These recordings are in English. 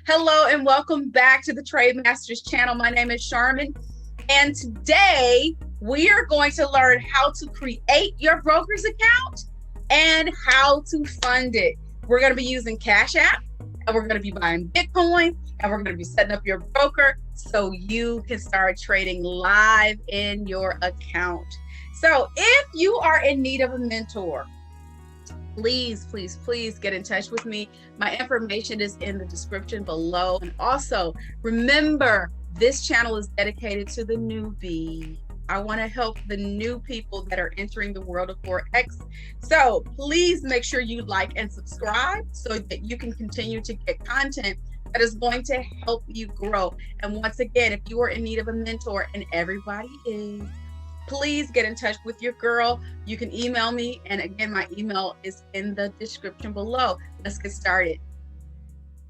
Hello and welcome back to the Trade Masters channel. My name is Sharman, and today we are going to learn how to create your broker's account and how to fund it. We're going to be using Cash App, and we're going to be buying Bitcoin, and we're going to be setting up your broker so you can start trading live in your account. So if you are in need of a mentor, please get in touch with me. My information is in the description below. And also remember, this channel is dedicated to the newbie. I want to help the new people that are entering the world of Forex. So please make sure you like and subscribe so that you can continue to get content that is going to help you grow. And once again, if you are in need of a mentor, and everybody is, please get in touch with your girl. You can email me. And again, my email is in the description below. Let's get started.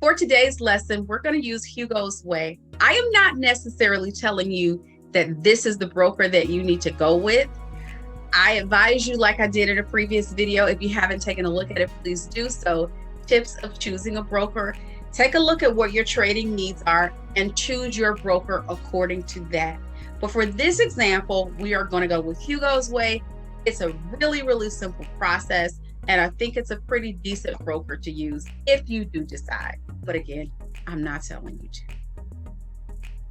For today's lesson, we're going to use Hugo's Way. I am not necessarily telling you that this is the broker that you need to go with. I advise you, like I did in a previous video, if you haven't taken a look at it, please do so. Tips of choosing a broker. Take a look at what your trading needs are and choose your broker according to that. But for this example, we are going to go with Hugo's Way. It's a really simple process, and I think it's a pretty decent broker to use if you do decide. But again, I'm not telling you to.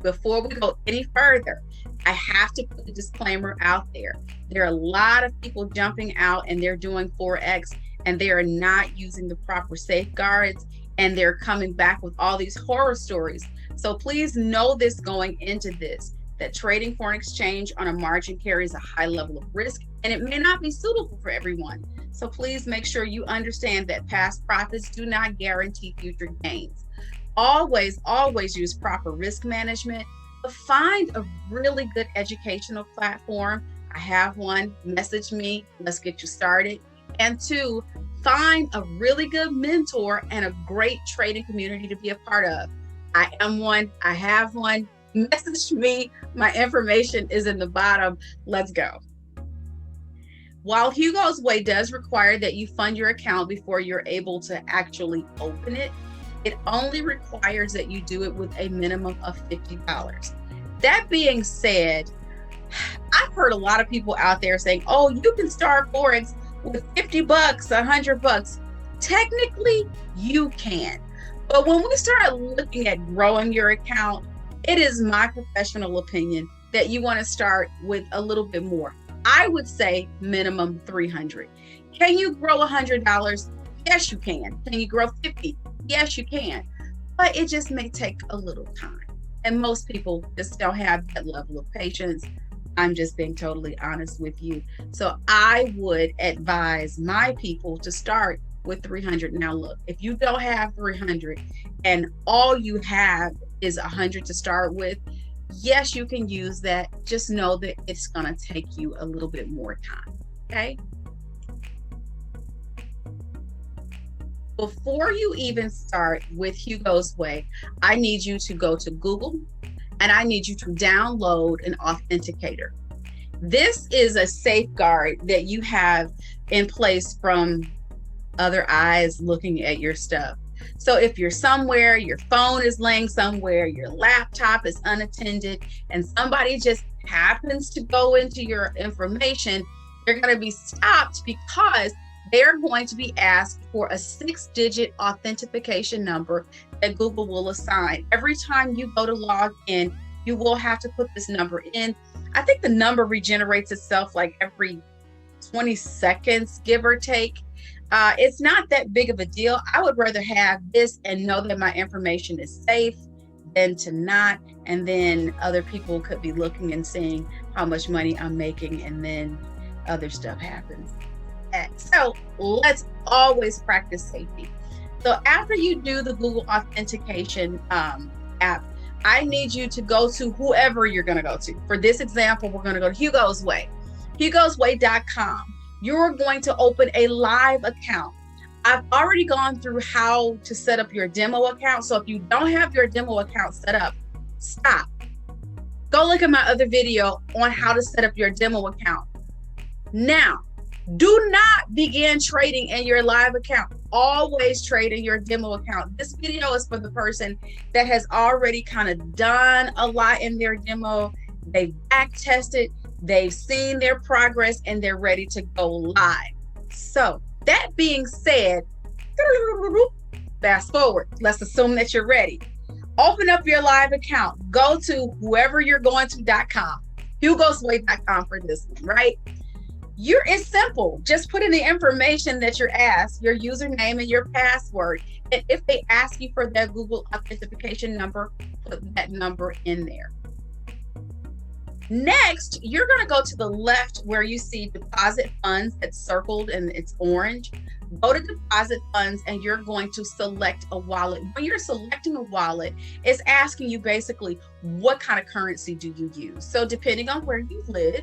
Before we go any further, I have to put a disclaimer out there. There are a lot of people jumping out and they're doing Forex and they are not using the proper safeguards, and they're coming back with all these horror stories. So please know this going into this, that trading foreign exchange on a margin carries a high level of risk, and it may not be suitable for everyone. So please make sure you understand that past profits do not guarantee future gains. Always use proper risk management, but find a really good educational platform. I have one. Message me. Let's get you started. And 2, find a really good mentor and a great trading community to be a part of. I am one. I have one. Message me. My information is in the bottom. Let's go. While Hugo's Way does require that you fund your account before you're able to actually open it, it only requires that you do it with a minimum of $50. That being said, I've heard a lot of people out there saying, oh, you can start Forex with $50, $100. Technically, you can. But when we start looking at growing your account, it is my professional opinion that you want to start with a little bit more. I would say minimum $300. Can you grow $100? Yes, you can. Can you grow $50? Yes, you can. But it just may take a little time. And most people just don't have that level of patience. I'm just being totally honest with you. So I would advise my people to start with $300. Now look, if you don't have $300 and all you have is $100 to start with, yes, you can use that. Just know that it's going to take you a little bit more time. Okay. Before you even start with Hugo's Way, I need you to go to Google and I need you to download an Authenticator. This is a safeguard that you have in place from other eyes looking at your stuff. So if you're somewhere, your phone is laying somewhere, your laptop is unattended, and somebody just happens to go into your information, you're going to be stopped because they're going to be asked for a 6-digit authentication number that Google will assign. Every time you go to log in, you will have to put this number in. I think the number regenerates itself like every 20 seconds, give or take. It's not that big of a deal. I would rather have this and know that my information is safe than to not. And then other people could be looking and seeing how much money I'm making, and then other stuff happens. So let's always practice safety. So after you do the Google authentication app, I need you to go to whoever you're going to go to. For this example, we're going to go to Hugo's Way, hugosway.com. You're going to open a live account. I've already gone through how to set up your demo account. So if you don't have your demo account set up, stop. Go look at my other video on how to set up your demo account. Now, Do not begin trading in your live account. Always trade in your demo account. This video is for the person that has already kind of done a lot in their demo. They've back tested, they've seen their progress, and they're ready to go live. So that being said, fast forward. Let's assume that you're ready. Open up your live account. Go to whoever you're going to.com. Hugo'sWay.com for this one, right? It's simple. Just put in the information that you're asked, your username and your password. And if they ask you for that Google authentication number, put that number in there. Next, you're going to go to the left where you see deposit funds. It's circled and it's orange. Go to deposit funds and you're going to select a wallet. When you're selecting a wallet, it's asking you basically what kind of currency do you use. So depending on where you live,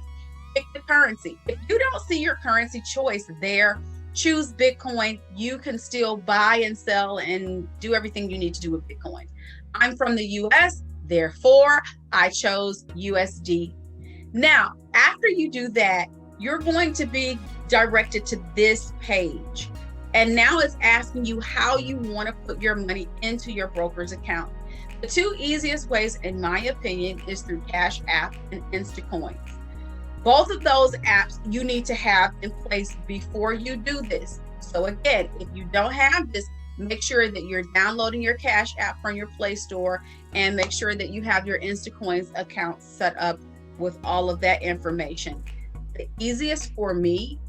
pick the currency. If you don't see your currency choice there, choose Bitcoin. You can still buy and sell and do everything you need to do with Bitcoin. I'm from the US, therefore I chose USD. Now, after you do that, you're going to be directed to this page. And now it's asking you how you want to put your money into your broker's account. The two easiest ways, in my opinion, is through Cash App and Instacoins. Both of those apps you need to have in place before you do this. So again, if you don't have this, make sure that you're downloading your Cash App from your Play Store and make sure that you have your Instacoins account set up with all of that information. The easiest for me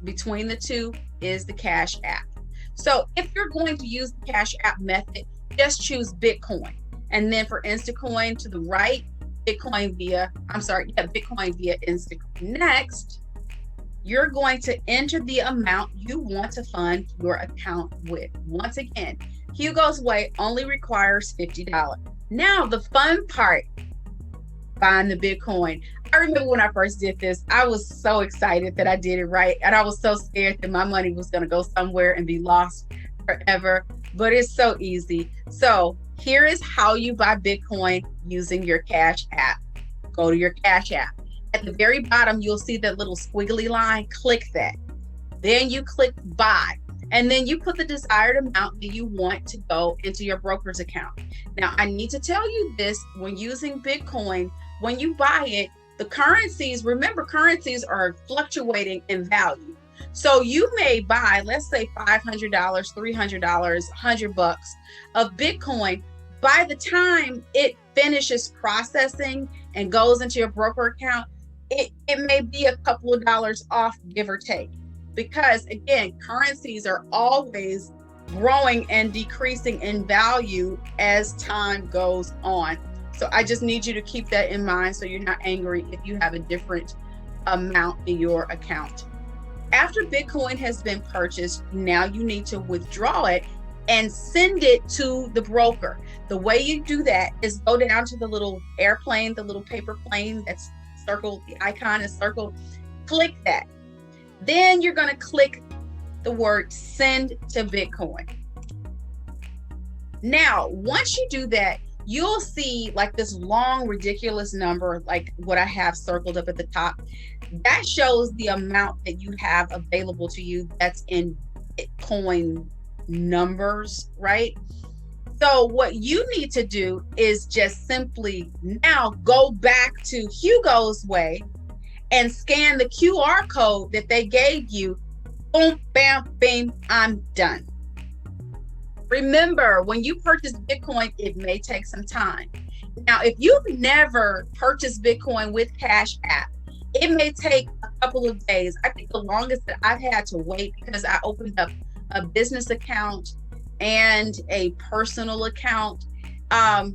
between the two is the Cash App. So if you're going to use the Cash App method, just choose Bitcoin. And then for Instacoin to the right, Bitcoin via Instacoin. Next, you're going to enter the amount you want to fund your account with. Once again, Hugo's Way only requires $50. Now, the fun part, buying the Bitcoin. I remember when I first did this, I was so excited that I did it right. And I was so scared that my money was going to go somewhere and be lost forever. But it's so easy. So here is how you buy Bitcoin using your Cash App. Go to your Cash App. At the very bottom, you'll see that little squiggly line. Click that. Then you click buy. And then you put the desired amount that you want to go into your broker's account. Now, I need to tell you this, when using Bitcoin, when you buy it, the currencies, remember, currencies are fluctuating in value. So you may buy, let's say $500, $300, $100 of Bitcoin. By the time it finishes processing and goes into your broker account, it may be a couple of dollars off, give or take. Because again, currencies are always growing and decreasing in value as time goes on. So I just need you to keep that in mind so you're not angry if you have a different amount in your account. After Bitcoin has been purchased, now you need to withdraw it and send it to the broker. The way you do that is go down to the little airplane, the little paper plane that's circled, the icon is circled, click that. Then you're going to click the word send to Bitcoin. Now, once you do that, you'll see like this long, ridiculous number, like what I have circled up at the top. That shows the amount that you have available to you that's in Bitcoin numbers, right? So what you need to do is just simply now go back to Hugo's Way and scan the QR code that they gave you. Boom, bam, bam, I'm done. Remember, when you purchase Bitcoin, it may take some time. Now, if you've never purchased Bitcoin with Cash App, it may take a couple of days. I think the longest that I've had to wait, because I opened up a business account and a personal account. I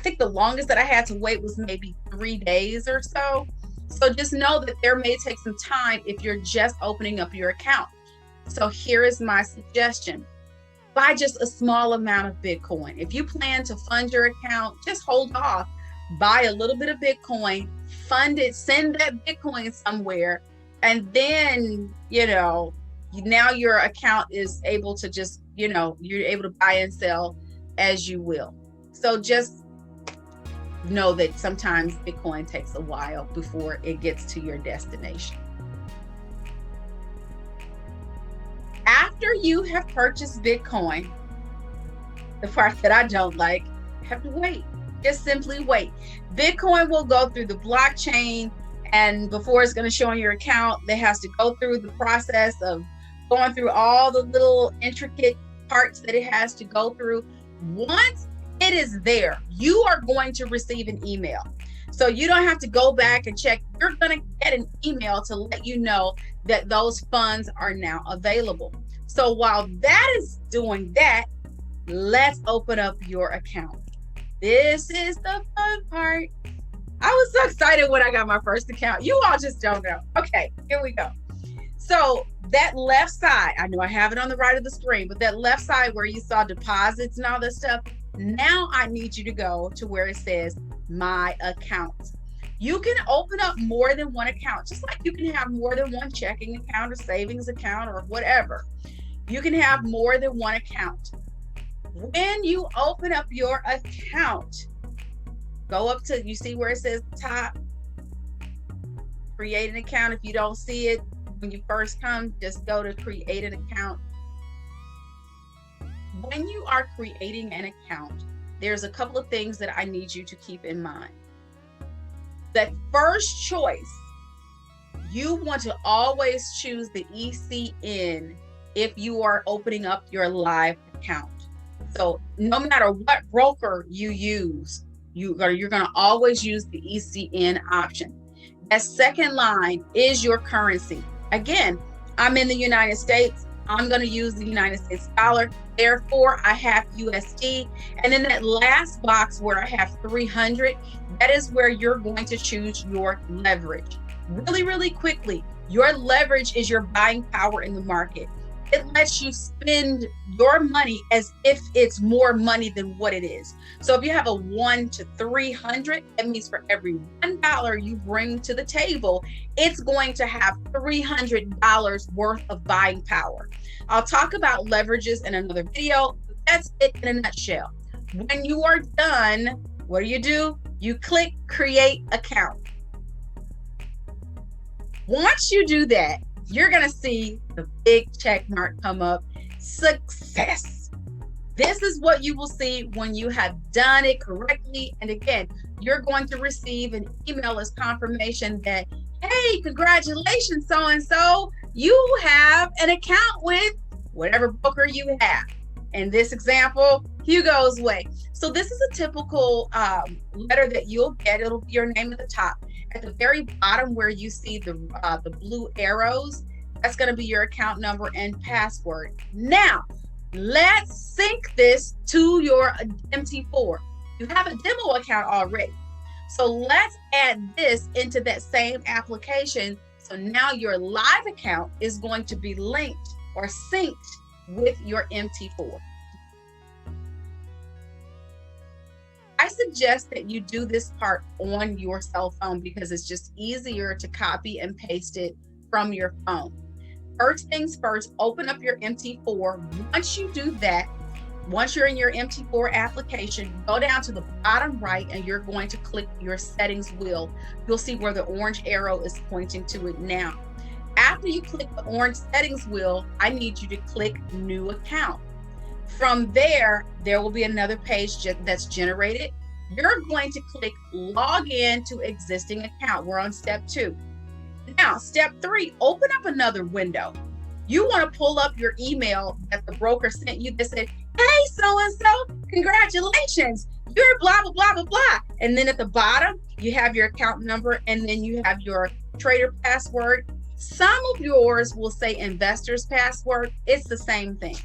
think the longest that I had to wait was maybe 3 days or so. So just know that there may take some time if you're just opening up your account. So here is my suggestion. Buy just a small amount of Bitcoin. If you plan to fund your account, just hold off. Buy a little bit of Bitcoin, fund it, send that Bitcoin somewhere, and then, now your account is able to just, you're able to buy and sell as you will. So just know that sometimes Bitcoin takes a while before it gets to your destination. after you have purchased Bitcoin, the part that I don't like, have to wait. Just simply wait. Bitcoin will go through the blockchain, and before it's going to show on your account, it has to go through the process of going through all the little intricate parts that it has to go through. Once it is there, you are going to receive an email. So you don't have to go back and check. You're going to get an email to let you know that those funds are now available. So while that is doing that, let's open up your account. This is the fun part. I was so excited when I got my first account. You all just don't know. Okay, here we go. So that left side, I know I have it on the right of the screen, but that left side where you saw deposits and all this stuff, now I need you to go to where it says my account. You can open up more than one account, just like you can have more than one checking account or savings account or whatever. You can have more than one account. When you open up your account, go up to, you see where it says top, create an account. If you don't see it when you first come, just go to create an account. When you are creating an account, there's a couple of things that I need you to keep in mind. That first choice, you want to always choose the ECN if you are opening up your live account. So no matter what broker you use, you're going to always use the ECN option. That second line is your currency. Again, I'm in the United States. I'm going to use the United States dollar. Therefore, I have USD. And then that last box where I have 300, that is where you're going to choose your leverage. Really, really quickly, your leverage is your buying power in the market. It lets you spend your money as if it's more money than what it is. So if you have a 1 to 300, that means for every $1 you bring to the table, it's going to have $300 worth of buying power. I'll talk about leverages in another video. That's it in a nutshell. When you are done, what do? You click create account. Once you do that, you're going to see the big check mark come up, success. This is what you will see when you have done it correctly. And again, you're going to receive an email as confirmation that, hey, congratulations, so-and-so, you have an account with whatever broker you have. In this example, Hugo's Way. So this is a typical letter that you'll get. It'll be your name at the top. At the very bottom where you see the blue arrows, that's going to be your account number and password. Now, let's sync this to your MT4. You have a demo account already. So let's add this into that same application. So now your live account is going to be linked or synced with your MT4. I suggest that you do this part on your cell phone because it's just easier to copy and paste it from your phone. First things first, open up your MT4. Once you do that, once you're in your MT4 application, go down to the bottom right and you're going to click your settings wheel. You'll see where the orange arrow is pointing to it now. After you click the orange settings wheel, I need you to click new account. From there, there will be another page that's generated. You're going to click log in to existing account. We're on step 2. Now, step 3, open up another window. You want to pull up your email that the broker sent you that said, hey, so-and-so, congratulations, you're blah, blah, blah, blah, blah. And then at the bottom, you have your account number and then you have your trader password. Some of yours will say investor's password. It's the same thing.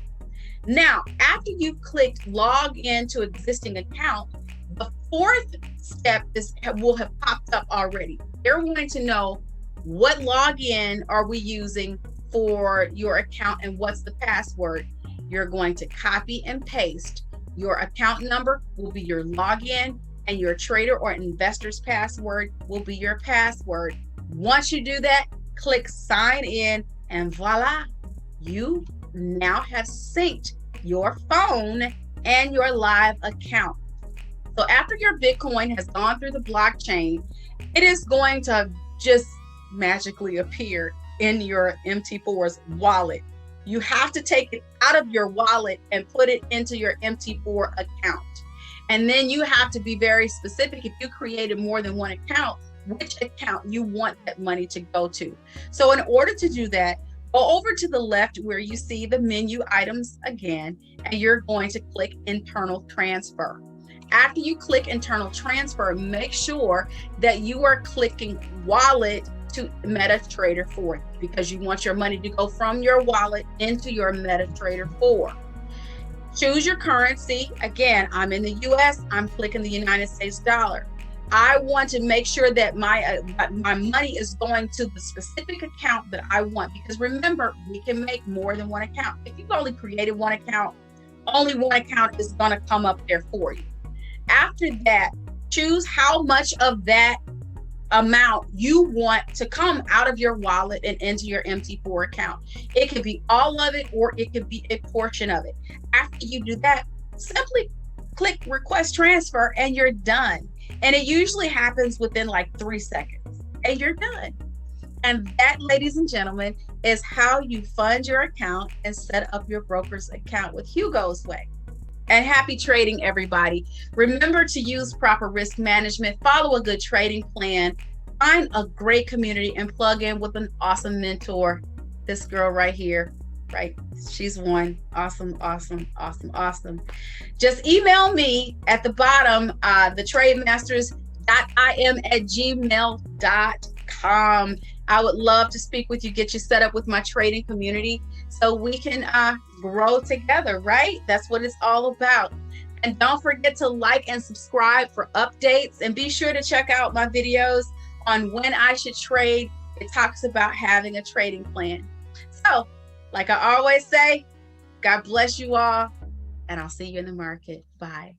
Now, after you've clicked log in to existing account, the 4th step will have popped up already. They're wanting to know what login are we using for your account and what's the password. You're going to copy and paste. Your account number will be your login and your trader or investor's password will be your password. Once you do that, click sign in and voila, you now have synced your phone and your live account. So after your Bitcoin has gone through the blockchain, it is going to just magically appear in your MT4's wallet. You have to take it out of your wallet and put it into your MT4 account. And then you have to be very specific. If you created more than one account, which account you want that money to go to. So in order to do that, go over to the left where you see the menu items again, and you're going to click internal transfer. After you click internal transfer, make sure that you are clicking wallet to MetaTrader 4 because you want your money to go from your wallet into your MetaTrader 4. Choose your currency. Again, I'm in the US, I'm clicking the United States dollar. I want to make sure that my money is going to the specific account that I want, because remember, we can make more than one account. If you've only created one account, only one account is going to come up there for you. After that, choose how much of that amount you want to come out of your wallet and into your MT4 account. It could be all of it, or it could be a portion of it. After you do that, simply click request transfer and you're done. And it usually happens within like 3 seconds and you're done. And that, ladies and gentlemen, is how you fund your account and set up your broker's account with Hugo's Way. And happy trading, everybody. Remember to use proper risk management, follow a good trading plan, find a great community, and plug in with an awesome mentor. This girl right here, right? She's one. Awesome, awesome, awesome, awesome. Just email me at the bottom, thetrademasters.im at gmail.com. I would love to speak with you, get you set up with my trading community so we can grow together, right? That's what it's all about. And don't forget to like and subscribe for updates, and be sure to check out my videos on when I should trade. It talks about having a trading plan. So, like I always say, God bless you all, and I'll see you in the market. Bye.